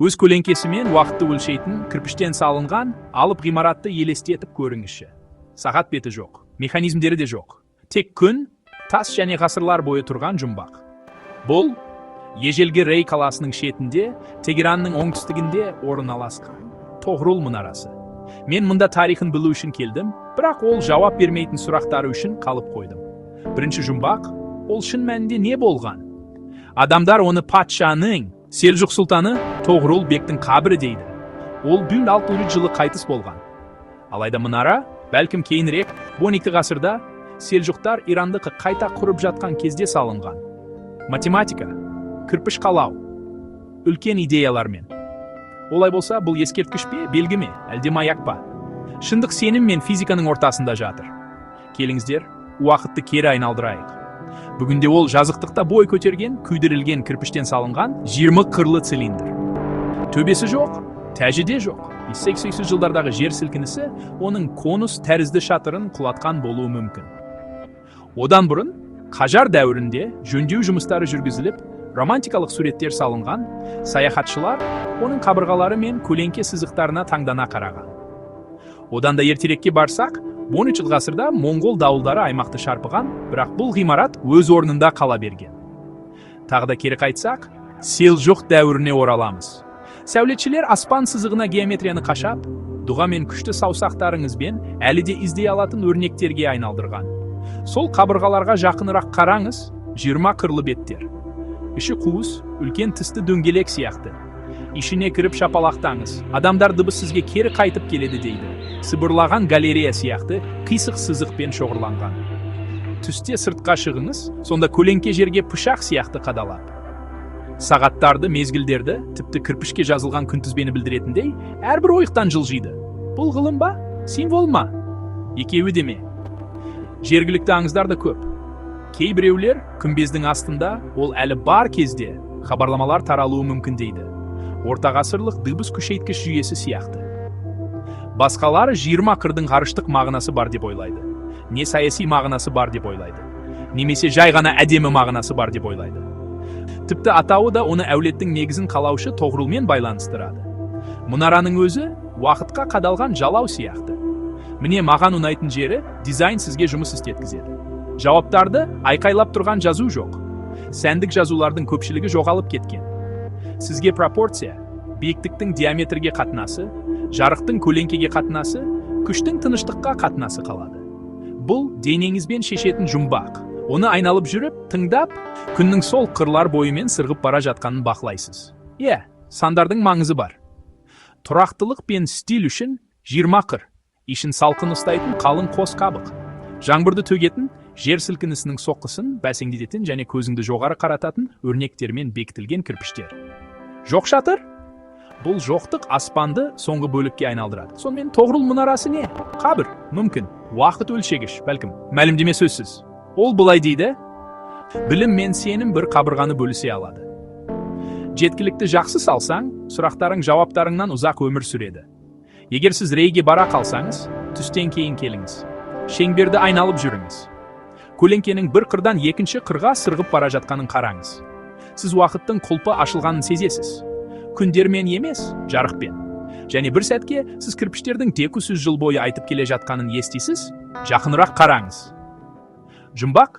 Өз көлеңкесімен уақытты өлшейтін кірпіштен салынған алып ғимаратты елестетіп көріңізші. Сағат беті жоқ, механизмдері де жоқ. Тек күн, тас және ғасырлар бойы тұрған жұмбақ. Бұл ежелгі Рей қаласының шетінде, Тегеранның оңтүстігінде орналасқан Тоғрул мұнарасы. Мен мұнда тарихын білу үшін келдім, бірақ ол жауап бермейтін сұрақтары үшін қалып қойдым. Бірінші жұмбақ, ол шын мәнінде не болған? Адамдар оны патшаның, Селжұқ сұлтаны Тоғрул бектің қабірі дейді. Ол 1600 жылы қайтыс болған. Алайда мұнара, бәлкім кейінірек 12 ғасырда Селжұқтар Ирандықы қайта құрып жатқан кезде салынған. Математика, кірпіш қалау, үлкен идеялармен. Олай болса, бұл ескерткіш пе, белгі ме, әлде маяк па? Шындық сенім мен физиканың ортасында жатыр. Келіңіздер, уақытты кері айналдырайық. Бүгінде ол жазықтықта бой көтерген, күйдірілген кірпіштен салынған 20 қырлы цилиндр. Төбесі жоқ, тәжі де жоқ. 80 жылдардағы жер сілкінісі оның конус тәрізді шатырын құлатқан болуы мүмкін. Одан бұрын, Қажар дәуірінде жөндеу жұмыстары жүргізіліп, романтикалық суреттер салынған, саяхатшылар оның қабырғалары мен көлеңке сызықтарына таңдана қараған. Одан да ертерекке барсақ, 13 ғасырда Моңғол дауылдары аймақты шарпыған, бірақ бұл ғимарат өз орнында қала берген. Тағы да кері қайтсақ, Селжұқ дәуіріне ораламыз. Сәулетшілер аспан сызығына геометрияны қашап, дұға мен күшті саусақтарыңызбен әлі де іздей алатын өрнектерге айналдырған. Сол қабырғаларға жақынырақ қараңыз, 20 қырлы беттер. Іші қуыс, үлкен тісті дөңгелек сияқты. Ішіне кіріп шапалақтаңыз, адамдар дыбыс сізге кері қайтып келеді дейді. Сыбырлаған галерея сияқты қисық сызықпен шоғырланған. Түсте сыртқа шығыңыз, сонда көлеңке жерге пышақ сияқты қадалап. Сағаттарды, мезгілдерді, тіпті кірпішке жазылған күнтізбені білдіретіндей, әрбір ойықтан жылжиды. Бұл ғылым ба? Символ ма? Екеуі де ме? Жергілікті аңыздар да көп. Кейбіреулер күмбездің астында ол әлі бар кезде хабарламалар таралуы мүмкін дейді. Орта ғасырлық дыбыс күшейткіш жүйесі сияқты. Басқалары 20 қырдың ғарыштық мағынасы бар деп ойлайды. Не саяси мағынасы бар деп ойлайды. Немесе жай ғана әдемі мағынасы бар деп ойлайды. Тіпті атауы да оны әулеттің негізін қалаушы Тоғрулмен байланыстырады. Мұнараның өзі уақытқа қадалған жалау сияқты. Міне маған ұнайтын жері дизайн сізге жұмыс істеткізеді. Жауаптарды айқайлап тұрған жазу жоқ. Сәндік жазулардың көпшілігі жоғалып кеткен. Сізге пропорция, биіктіктің диаметрге қатынасы, жарықтың көлеңкеге қатынасы, күштің тыныштыққа қатынасы қалады. Бұл денеңізбен шешетін жұмбақ. Оны айналып жүріп, тыңдап, күннің сол қырлар бойымен сырғып бара жатқанын бақылайсыз. Сандардың маңызы бар. Тұрақтылық пен стиль үшін 20 қыр. Ішін салқын ұстайтын қалың қос қабық. Жаңбырды төгетін, жер сілкінісінің соққысын бәсеңдететін және көзіңді жоғары қарататын өрнектермен бекітілген кірпіштер. Жоқ шатыр? Бұл жоқтық аспанды соңғы бөлікке айналдырады. Сонымен Тоғрул мұнарасы не? Қабір, мүмкін. Уақыт өлшегіш, бәлкім. Мәлімдеме сөзсіз. Ол былай дейді: білім мен сенім бір қабырғаны бөлісе алады. Жеткілікті жақсы салсаң, сұрақтарың жауаптарыңнан ұзақ өмір сүреді. Егер сіз Рейге бара қалсаңыз, түстен кейін келіңіз. Шеңберді айналып жүріңіз. Көлеңкенің бір қырдан екінші қырға сырғып бара жатқанын қараңыз. Сіз уақыттың құлпы ашылғанын сезесіз. Күндермен емес, жарықпен. Және бір сәтке сіз кірпіштердің 200 жыл бойы айтып келе жатқанын естисіз, жақынырақ қараңыз. Жұмбақ